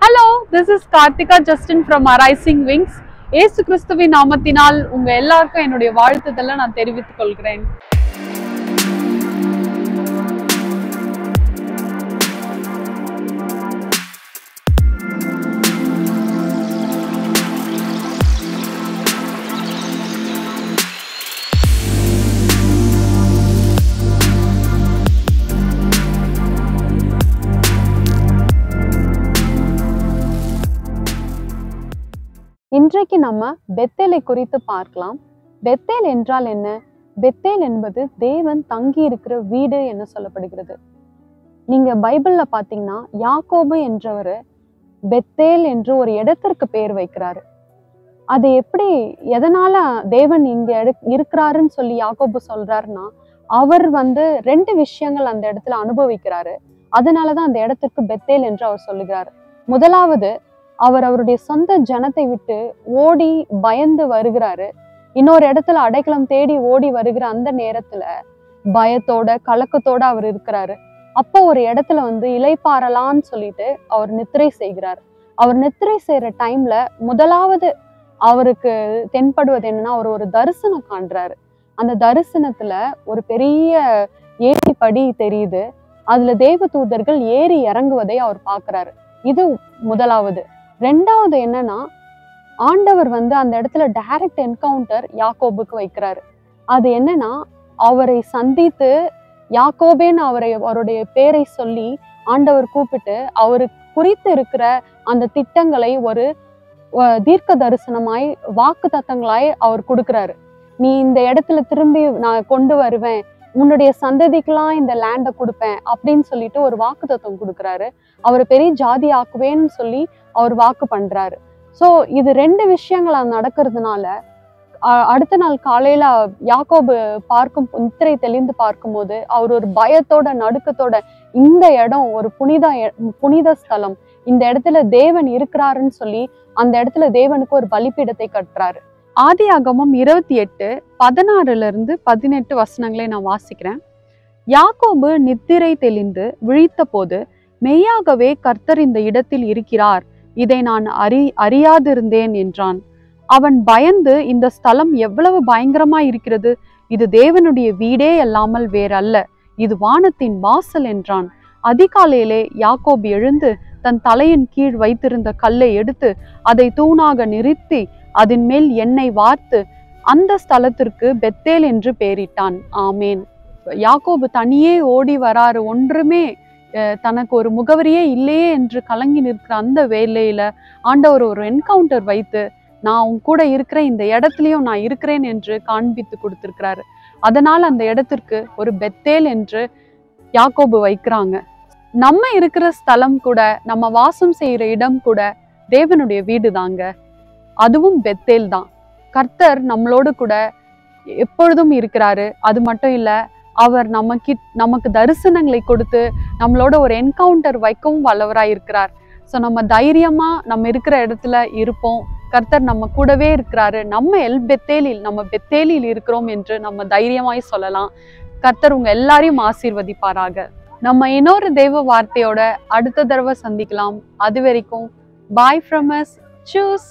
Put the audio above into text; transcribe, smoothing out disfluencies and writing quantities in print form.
Hello, this is Karthika Justin from Arising Wings. ஏசு கிறிஸ்துவின் நாமத்தினால் உங்க எல்லாருக்கும் என்னுடைய வாழ்த்துதலை நான் தெரிவித்துக் கொள்கிறேன். இன்றைக்கு நம்ம பெத்தேலை குறித்து பார்க்கலாம். பெத்தேல் என்றால் என்ன? பெத்தேல் என்பது தேவன் தங்கி இருக்கிற வீடு என்ன சொல்லப்படுகிறது. நீங்க பைபிள்ல பாத்தீங்கன்னா யாக்கோபு என்றவர் பெத்தேல் என்று ஒரு இடத்திற்கு பேர் வைக்கிறாரு. அது எப்படி எதனால தேவன் இங்க இருக்கிறாருன்னு சொல்லி யாக்கோபு சொல்றாருன்னா, அவர் ரெண்டு விஷயங்கள் அந்த இடத்துல அனுபவிக்கிறாரு. அதனாலதான் அந்த இடத்திற்கு பெத்தேல் என்று அவர் சொல்லுகிறாரு. முதலாவது, அவருடைய சொந்த ஜனத்தை விட்டு ஓடி பயந்து வருகிறாரு. இன்னொரு இடத்துல அடைக்கலம் தேடி ஓடி வருகிற அந்த நேரத்துல பயத்தோட கலக்கத்தோட அவர் இருக்கிறாரு. அப்போ ஒரு இடத்துல இளைப்பாறலான்னு சொல்லிட்டு அவர் நித்திரை செய்கிறார். அவர் நித்திரை செய்யற டைம்ல முதலாவது அவருக்கு தென்படுவது என்னன்னா, அவர் ஒரு தரிசனம் காண்றாரு. அந்த தரிசனத்துல ஒரு பெரிய ஏரி படி தெரியுது. அதுல தேவதூதர்கள் ஏறி இறங்குவதை அவர் பார்க்கிறாரு. இது முதலாவது. ரெண்டாவது என்னன்னா, ஆண்டவர் அந்த இடத்துல டைரக்ட் என்கவுண்டர் யாக்கோபுக்கு வைக்கிறாரு. அது என்னன்னா, அவரை சந்தித்து யாக்கோபேன்னு அவருடைய பேரை சொல்லி ஆண்டவர் கூப்பிட்டு அவரு குறித்து இருக்கிற அந்த திட்டங்களை ஒரு தீர்க்க தரிசனமாய் வாக்கு தத்தங்களாய் அவர் கொடுக்கிறாரு. நீ இந்த இடத்துல திரும்பி நான் கொண்டு வருவேன், உன்னுடைய சந்ததிக்கெல்லாம் இந்த லேண்டை கொடுப்பேன் அப்படின்னு சொல்லிட்டு ஒரு வாக்கு தத்துவம் கொடுக்குறாரு. அவரை பெரிய ஜாதி ஆக்குவேன்னு சொல்லி அவர் வாக்கு பண்றாரு. ஸோ இது ரெண்டு விஷயங்கள் நடக்கிறதுனால அடுத்த நாள் காலையில யாக்கோபு நித்திரை தெளிந்து பார்க்கும்போது அவர் ஒரு பயத்தோட நடுக்கத்தோட, இந்த இடம் ஒரு புனித ஸ்தலம், இந்த இடத்துல தேவன் இருக்கிறாருன்னு சொல்லி அந்த இடத்துல தேவனுக்கு ஒரு பலிபீடத்தை கட்டுறாரு. ஆதியாகமம் 28:16-18 வசனங்களை நான் வாசிக்கிறேன். யாக்கோபு நித்திரை தெளிந்து விழித்த போது, மெய்யாகவே கர்த்தர் இந்த இடத்தில் இருக்கிறார், இதை நான் அறியாதிருந்தேன் என்றான். அவன் பயந்து, இந்த ஸ்தலம் எவ்வளவு பயங்கரமா இருக்கிறது, இது தேவனுடைய வீடே அல்லாமல் வேறல்ல, இது வானத்தின் வாசல் என்றான். அதிகாலையிலே யாக்கோபு எழுந்து தன் தலையின் கீழ் வைத்திருந்த கல்லை எடுத்து அதை தூணாக நிறுத்தி அதன் மேல் எண்ணெய் வார்த்து அந்த ஸ்தலத்திற்கு பெத்தேல் என்று பெயரிட்டான். ஆமேன். யாக்கோபு தனியே ஓடி வராரு, ஒன்றுமே தனக்கு ஒரு முகவரியே இல்லையே என்று கலங்கி நிற்கிற அந்த வேலையில ஆண்டவர் ஒரு என்கவுண்டர் வைத்து, நான் உன் கூட இருக்கிறேன், இந்த இடத்துலயும் நான் இருக்கிறேன் என்று காண்பித்து கொடுத்திருக்கிறாரு. அதனால அந்த இடத்திற்கு ஒரு பெத்தேல் என்று யாக்கோபு வைக்கிறாங்க. நம்ம இருக்கிற ஸ்தலம் கூட, நம்ம வாசம் செய்யற இடம் கூட தேவனுடைய வீடு தாங்க. அதுவும் பெத்தேல் தான். கர்த்தர் நம்மளோடு கூட எப்பொழுதும் இருக்கிறாரு. அது மட்டும் இல்ல, அவர் நமக்கு தரிசனங்களை கொடுத்து நம்மளோட ஒரு என்கவுண்டர் வைக்கவும் வல்லவராய் இருக்கிறார். ஸோ நம்ம தைரியமா நம்ம இருக்கிற இடத்துல இருப்போம். கர்த்தர் நம்ம கூடவே இருக்கிறாரு. நம்ம பெத்தேலில் இருக்கிறோம் என்று நம்ம தைரியமாய் சொல்லலாம். கர்த்தர் உங்க எல்லாரையும் ஆசீர்வதிப்பாராக. நம்ம இன்னொரு தெய்வ வார்த்தையோட அடுத்த தடவை சந்திக்கலாம். அது வரைக்கும் பாய் ஃப்ரம் அஸ். சூஸ்.